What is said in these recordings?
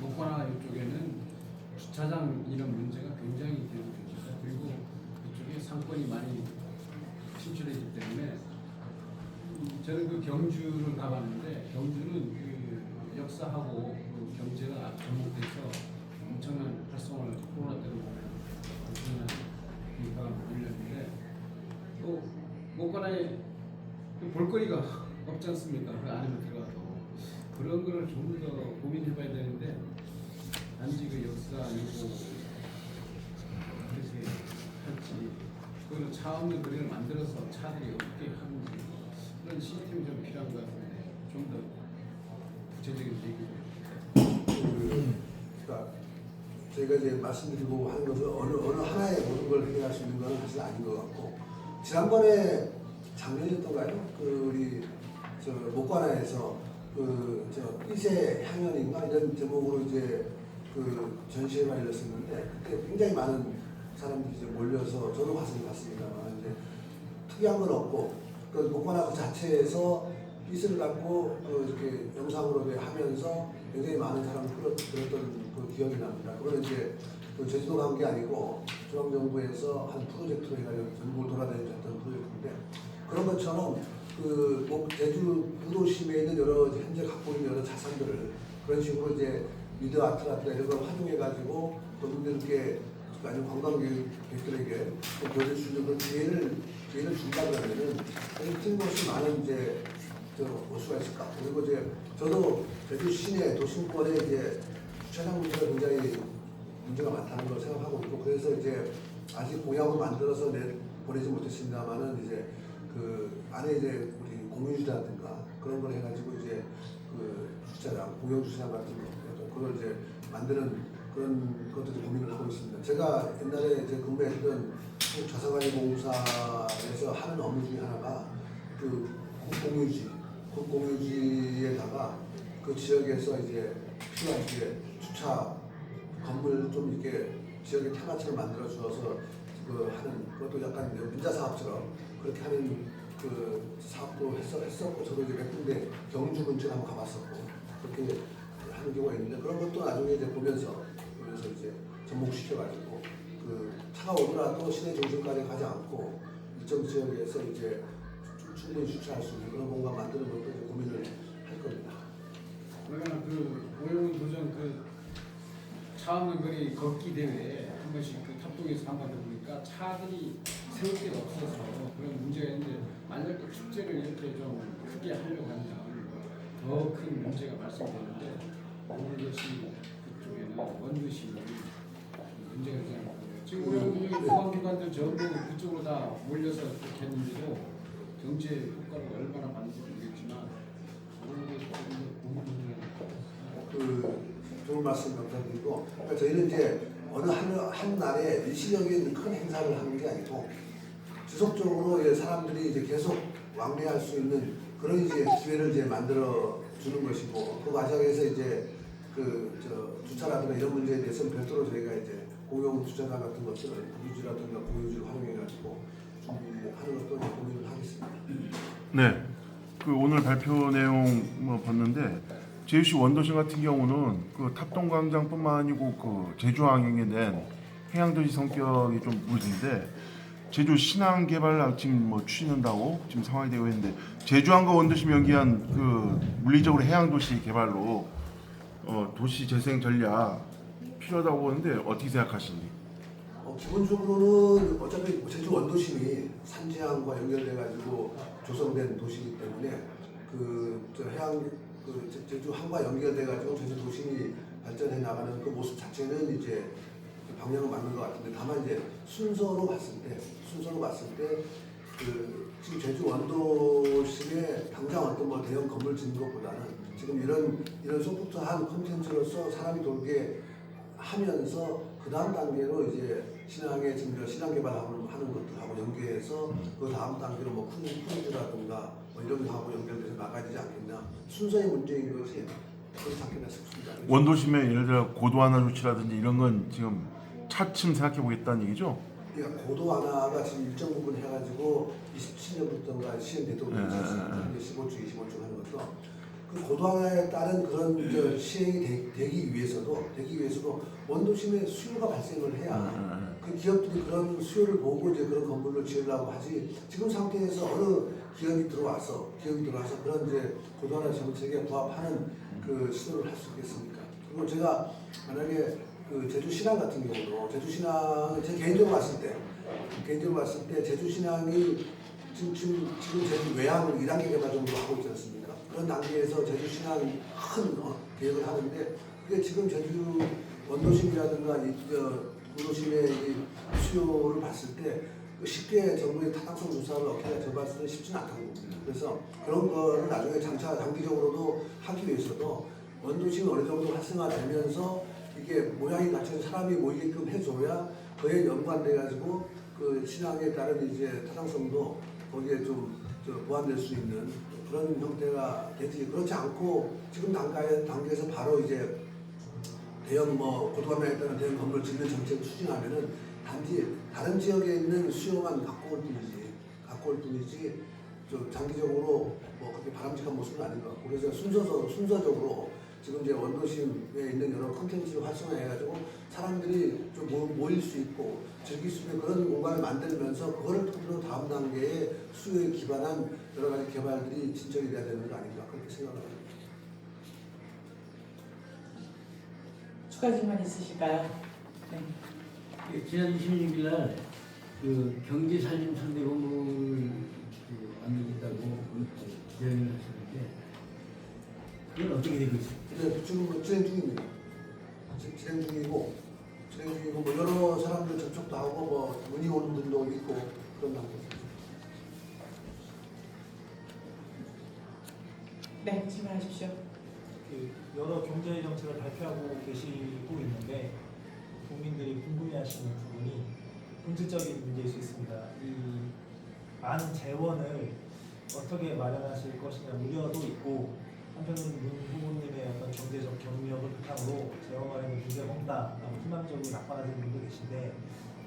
목관화 이쪽에는 주차장 이런 문제가 굉장히 계속됩니다. 그리고 그쪽에 상권이 많이 침출되기 때문에 저는 그 경주를 가봤는데 경주는 그 역사하고 그 경제가 접목돼서 엄청난 활성화를 코로나 때로 엄청난 인파가 몰렸는데 또 목관화에 볼거리가 없지 않습니까? 그 안에 들어가도 그런 거를 좀 더 고민해봐야 되는데 단지 그 역사 아니고 어떻게 할지 그거는 차 없는 거리를 만들어서 차들이 없게 하는지 그런 시스템이 좀 필요한 것 같은데 좀 더 구체적인 얘기를 그러니까 저희가 이제 말씀드리고 하는 것은 어느 하나의 모든 걸 해결할 수 있는 건 사실 아닌 것 같고 지난번에 작년이었던가요? 그 우리 저 목관화에서 그저 삐세 향연인가 이런 제목으로 이제 그 전시회가 열렸었는데 그때 굉장히 많은 사람들이 이제 몰려서 저도 봤습니다만 이제 특이한 건 없고 그 목관화 그 자체에서 삐스를 갖고 이렇게 영상으로 하면서 굉장히 많은 사람을 끌었던 그 기억이 납니다. 그거는 이제 그 제주도 간 게 아니고 중앙정부에서 한 프로젝트로 해가지고 전국을 돌아다니면서 했던 프로젝트인데 그런 것처럼 그 제주 구도심에 있는 여러 현재 갖고 있는 여러 자산들을 그런 식으로 이제 미디어 아트라든가 이런 걸 활용해가지고 국민들께 아니면 관광객들에게 보여줄 수 있는 그런 기회를 준다 그러면은 틀림없이 많은 이제 올 수가 있을 것 같고 그리고 이제 저도 제주 시내 도심권에 이제 주차장 문제가 굉장히 문제가 많다는 걸 생각하고 있고 그래서 이제 아직 공약을 만들어서 보내지 못했습니다만은 이제 그 안에 이제 우리 공유지라든가 그런 걸 해가지고 이제 그 주차장 공영 주차장 같은 거 그걸 이제 만드는 그런 것들도 고민을 하고 있습니다. 제가 옛날에 이제 근무했던 자산관리공사에서 하는 업무 중에 하나가 그 공유지에다가 그 지역에서 이제 필요한 이제 주차 건물 좀 이렇게 지역의 테마처럼 만들어 주어서 그 하는 그것도 약간 민자 사업처럼 그렇게 하는 그 사업도 했었고 저도 이제 몇 군데 경주 근처에 한번 가봤었고 그렇게 하는 경우가 있는데 그런 것도 나중에 이제 보면서 이제 접목시켜가지고 그 차가 오더라도 시내 중심까지 가지 않고 일정 지역에서 이제 충분히 주차할 수 있는 그런 공간 만드는 것도 이제 고민을 할 겁니다. 그러면 그 오영훈 도전 그 차 없는 거리 걷기 대회 한 번씩 그 탑동에서 한 번 해보니까 차들이 세울 데가 없어서 그런 문제가 있는데 만약 그 축제를 이렇게 좀 크게 하려고 하면 더 큰 문제가 발생되는데 오늘도시 그쪽에는 원도시 문제가 있잖아요. 지금 오영훈 보안기관들 전부 그쪽으로 다 몰려서 그렇게 했는데도 경제 효과를 얼마나 받는지 모르겠지만 그 좋은 말씀 감사드리고 그러니까 저희는 이제 어느 한 날에 일시적인 큰 행사를 하는 게 아니고 지속적으로 이제 사람들이 이제 계속 왕래할 수 있는 그런 이제 기회를 이제 만들어 주는 것이고 그 과정에서 이제 그 주차라든가 이런 문제에 대해서는 별도로 저희가 이제 공용 주차장 같은 것들을 유지라든가 공유지를 활용해가지고 준비하는 것도 이제 고민을 하겠습니다. 네, 그 오늘 발표 내용 뭐 봤는데 제주시 원도심 같은 경우는 그 탑동광장뿐만 아니고 그 제주항에 낸 해양도시 성격이 좀 무진데 제주 신항 개발 지금 뭐 추진한다고 지금 상황이 되고 있는데 제주항과 원도심 연계한 그 물리적으로 해양도시 개발로 도시 재생 전략 필요하다고 보는데 어떻게 생각하시니? 기본적으로는 어차피 제주 원도심이 산지항과 연결돼가지고 조성된 도시이기 때문에 저 해양 제주 항과 연결돼가지고 제주 도심이 발전해 나가는 그 모습 자체는 이제 방향은 맞는 것 같은데 다만 이제 순서로 봤을 때 그 지금 제주 원도심에 당장 어떤 뭐 대형 건물 짓는 것보다는 지금 이런 소프트한 콘텐츠로서 사람이 돌게 하면서 그 다음 단계로 이제 신항에 지금 신항 개발하는 것들하고 연계해서 그 다음 단계로 뭐 크루즈라든가 뭐 이런 거하고 연결돼서 나가야 되지 않겠냐 순서의 문제인 거지 그렇지 않겠나 싶습니다. 원도심에 예를 들어 고도 완화 조치라든지 이런 건 지금 차츰 생각해 보겠다는 얘기죠? 그러니까 고도 완화가 지금 일정 부분 해가지고 27년부터인가 시행되도록 15주, 25주 하는 것도 그 고도화에 따른 그런 시행이 되기 위해서도 원도심의 수요가 발생을 해야 그 기업들이 그런 수요를 보고 이제 그런 건물을 지으려고 하지. 지금 상태에서 어느 기업이 들어와서 그런 이제 고도화 정책에 부합하는 그 시도를 할 수 있겠습니까? 그리고 제가 만약에 그 제주 신항 같은 경우도 제주 신항 제 개인적으로 봤을 때 제주 신항이 지금 제주 외항을 2단계 개발 정도 하고 있지 않습니까? 그런 단계에서 제주 신항이 큰 계획을 하는데 그게 지금 제주 원도심이라든가 구도심의 수요를 봤을 때 쉽게 정부의 타당성 조사를 얻기가 저 봤을 때 쉽지는 않다고 봅니다. 그래서 그런 거를 나중에 장기적으로도 하기 위해서도 원도심이 어느 정도 활성화되면서 이게 모양이 갖춰서 사람이 모이게끔 해줘야 그에 연관돼 가지고 그 신앙에 따른 이제 타당성도 거기에 좀 보완될 수 있는 그런 형태가 되지. 그렇지 않고 지금 단계에서 바로 이제 대형 고도화에 따른 대형 건물 짓는 정책을 추진하면은 단지 다른 지역에 있는 수요만 갖고 올 뿐이지 좀 장기적으로 그렇게 바람직한 모습은 아닌 것 같고. 그래서 순서적으로 지금 이제 원도심에 있는 여러 콘텐츠를 활성화해가지고 사람들이 좀 모일 수 있고 즐길 수 있는 그런 공간을 만들면서 그거를 토대로 다음 단계에 수요에 기반한 여러 가지 개발들이 진척이 돼야 되는 거 아닌가 그렇게 생각을 합니다. 추가 질문 있으실까요? 네. 지난 26일 날 그 경제살림상대본부를 만들겠다고 이야기를 하셨는데 그건 어떻게 되고 있습니까? 네, 지금 진행 중입니다. 진행 중이고 여러 사람들 접촉도 하고 문의 오는 분도 있고 그런 단계입니다. 네, 질문하십시오. 여러 경제 정책을 발표하고 계시고 있는데 국민들이 궁금해하시는 부분이 본질적인 문제일 수 있습니다. 이 많은 재원을 어떻게 마련하실 것이냐 우려도 있고 한편으로는 문 후보님의 어떤 경제적 경력을 바탕으로 재원 마련에 문제가 없다라고 희망적으로 낙관하시는 분도 계신데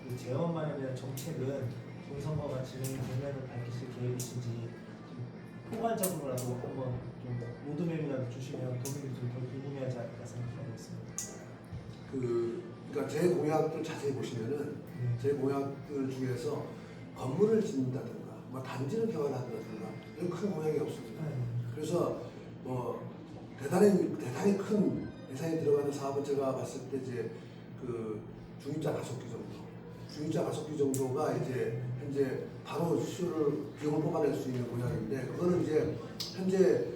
그 재원 마련에 대한 정책은 본선거가 진행되면 밝히실 계획이신지 좀 포괄적으로라도 한번 좀 로드맵이라도 주시면 도민들이 좀 더 궁금해하지 않을까 생각하고 있습니다. 그러니까 제 공약들 자세히 보시면은 제 공약들 중에서 건물을 짓는다든가 단지를 개발한다든가 이런 큰 공약이 없습니다. 그래서 대단히 큰 예산이 들어가는 사업은 제가 봤을 때 이제 그 중입자 가속기 정도가 이제 현재 바로 비용을 뽑아낼 수 있는 공약인데 그거는 이제 현재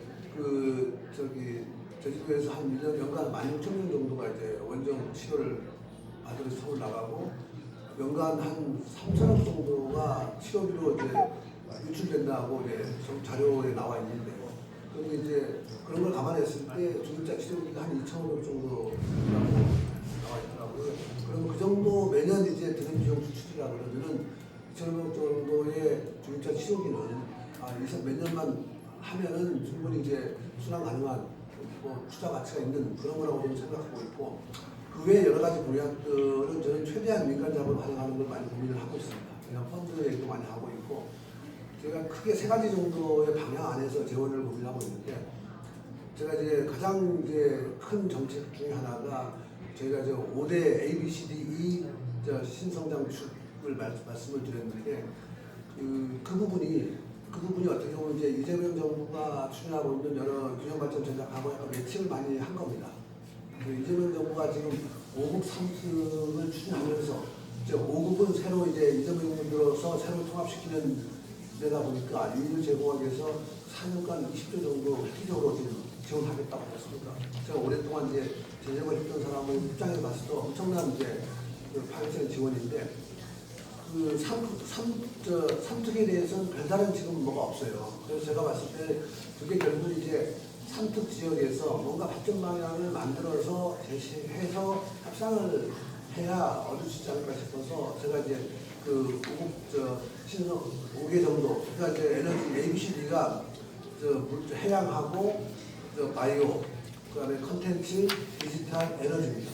제주도에서 한 1년 연간 16,000명 정도가 이제 원정 치료를 받으러 서울 나가고 연간 한 3천억 정도가 치료비로 이제 유출된다고 이제 자료에 나와 있는데 그리고 이제 그런 걸 감안했을 때 중입자 치료비가 한 2,500 정도라고 나와 있더라고요. 그러면 그 정도 매년 이제 드는 비용 수출이라 그러면은 2,500 정도의 중입자 치료비는 몇 년만 하면은 충분히 이제 순환 가능한 투자 가치가 있는 그런 거라고 저는 생각하고 있고 그 외에 여러 가지 공약들은 저는 최대한 민간 자본을 활용하는 걸 많이 고민을 하고 있습니다. 그냥 펀드 얘기도 많이 하고 있고 제가 크게 3가지 정도의 방향 안에서 재원을 고민하고 있는데 제가 이제 가장 이제 큰 정책 중에 하나가 저희가 이제 5대 ABCDE 신성장축을 말씀을 드렸는데 그 부분이 어떻게 보면 이제 이재명 정부가 추진하고 있는 여러 균형발전 전략하고 약간 매칭을 많이 한 겁니다. 이재명 정부가 지금 5급 3승을 추진하면서 이제 5급은 새로 이제 이재명 정부 들어서 새로 통합시키는 데다 보니까 유인을 제공하기 위해서 4년간 20조 정도 획기적으로 지금 지원하겠다고 했습니다. 제가 오랫동안 이제 재정을 했던 사람을 입장에서 봤을 때 엄청난 이제 파격적인 지원인데 그 3특에 대해서는 별다른 지금 뭐가 없어요. 그래서 제가 봤을 때 그게 결국 이제 3특 지역에서 뭔가 발전 방향을 만들어서 제시해서 협상을 해야 얻을 수 있지 않을까 싶어서 제가 이제 그 5개 정도, 그러니까 이제 에너지 ABCD가 해양하고 바이오, 그다음에 컨텐츠, 디지털, 에너지입니다.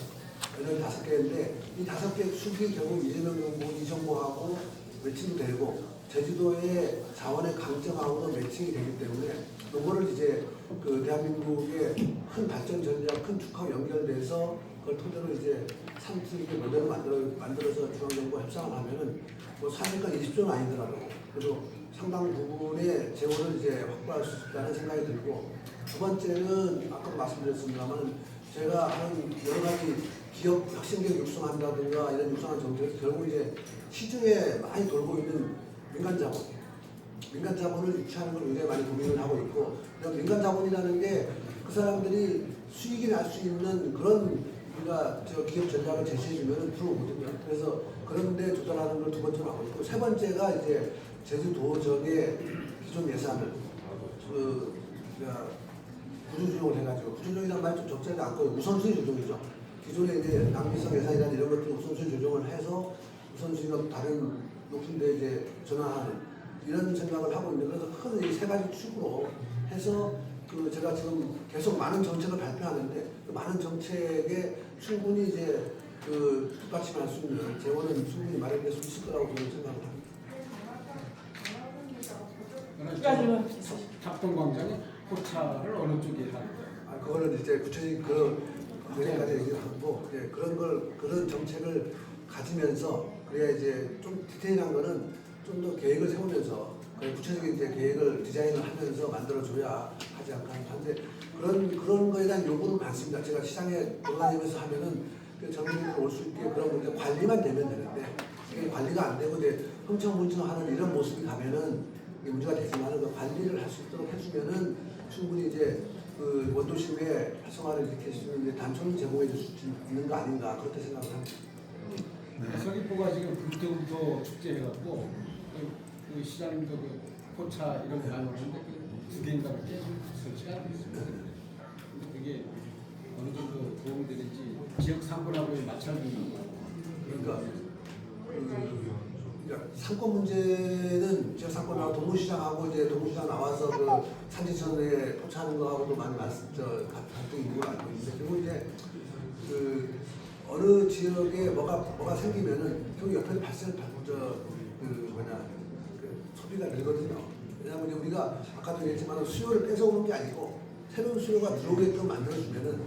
에너지 5개인데 이 5개 축이 결국 이재명 정부, 이 정부하고 매칭이 되고 제주도의 자원의 강점하고도 매칭이 되기 때문에 이거를 이제 그 대한민국의 큰 발전 전략, 큰 축하와 연결돼서 그걸 토대로 이제 삼투기 모델을 만들어서 중앙정부와 협상을 하면은 뭐 사실상 20조는 아니더라고요. 그래도 상당 부분의 재원을 이제 확보할 수 있다는 생각이 들고, 두 번째는 아까 말씀드렸습니다만 제가 하는 여러 가지 기업 혁신기업 육성한다든가 이런 육성한 정책에서 결국 이제 시중에 많이 돌고 있는 민간 자본을 유치하는 걸 굉장히 많이 고민을 하고 있고, 민간 자본이라는 게 그 사람들이 수익이 날 수 있는 그런 우리가 저 기업 전략을 제시해주면 들어오거든요. 그래서 그런데 조달하는 걸 두 번째로 하고 있고, 세 번째가 이제 제주도정의 기존 예산을 구조조정을 해가지고, 구조조정이라는 말이 좀 적절하지 않고 우선순위 조정이죠. 기존에 이제 낭비성 예산이나 이런 것들 우선순위 조정을 해서 우선순위가 다른 높은 데 이제 전환하는 이런 생각을 하고 있는데, 그래서 큰 이 세 가지 축으로 해서 그 제가 지금 계속 많은 정책을 발표하는데, 그 많은 정책에 충분히 이제 그 뒷받침할 수 있는 재원은 충분히 마련될 수 있을 거라고 저는 생각을 합니다. 추가 질문 있으십니까? 합동광장에 포차를 어느 쪽에 하는가? 그거는 이제 구체적인 그 내년까지 얘기를 하고, 예, 그런 정책을 가지면서 그래야 이제 좀 디테일한 거는 좀 더 계획을 세우면서 구체적인 이제 계획을 디자인을 하면서 만들어줘야 하지 않을까 하는데, 그런 거에 대한 요구는 많습니다. 제가 시장에 돌아다니면서 하면은 정부가 올 수 있게 그런 문제 관리만 되면 되는데, 이게 관리가 안 되고 이제 흥청흥청하는 이런 모습이 가면은 이게 문제가 되지만, 그 관리를 할 수 있도록 해주면은 충분히 이제 그 원도심의 활성화를 일으킬 수 있는 단초를 제공해 줄 수 있는 거 아닌가, 그렇게 생각을 합니다. 서귀포가 지금 불태우도 축제 해갖고 그 시장님도 그 포차 이런 거 많이 오는데 두 개인가밖에 설치가 안 됐습니다. 근데 그게 어느 정도 도움이 되는지 지역 상권하고의 마찰이 그러니까 상권 문제는 지역 상권하고 동부시장하고 이제 동부시장 나와서 그 산지천에 포차하는 거하고도 많이 갈등이 있는 걸 알고 있는데, 그리고 이제 그 어느 지역에 뭐가 생기면은 그 옆에 소비가 늘거든요. 왜냐하면 이제 우리가 아까도 얘기했지만 수요를 뺏어오는 게 아니고 새로운 수요가 들어오게끔 만들어주면은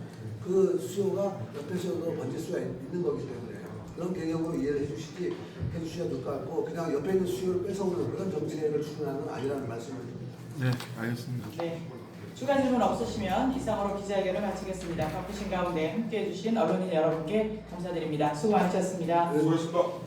그 수요가 옆에서도 번질 수가 있는 거기 때문에 그런 개념으로 이해를 해주셔야 될 것 같고, 그냥 옆에 있는 수요를 뺏어오는 그런 정책을 추진하는 건 아니라는 말씀을 드립니다. 네, 알겠습니다. 네. 추가 질문 없으시면 이상으로 기자회견을 마치겠습니다. 바쁘신 가운데 함께해 주신 언론인 여러분께 감사드립니다. 수고 많으셨습니다. 수고하셨습니다.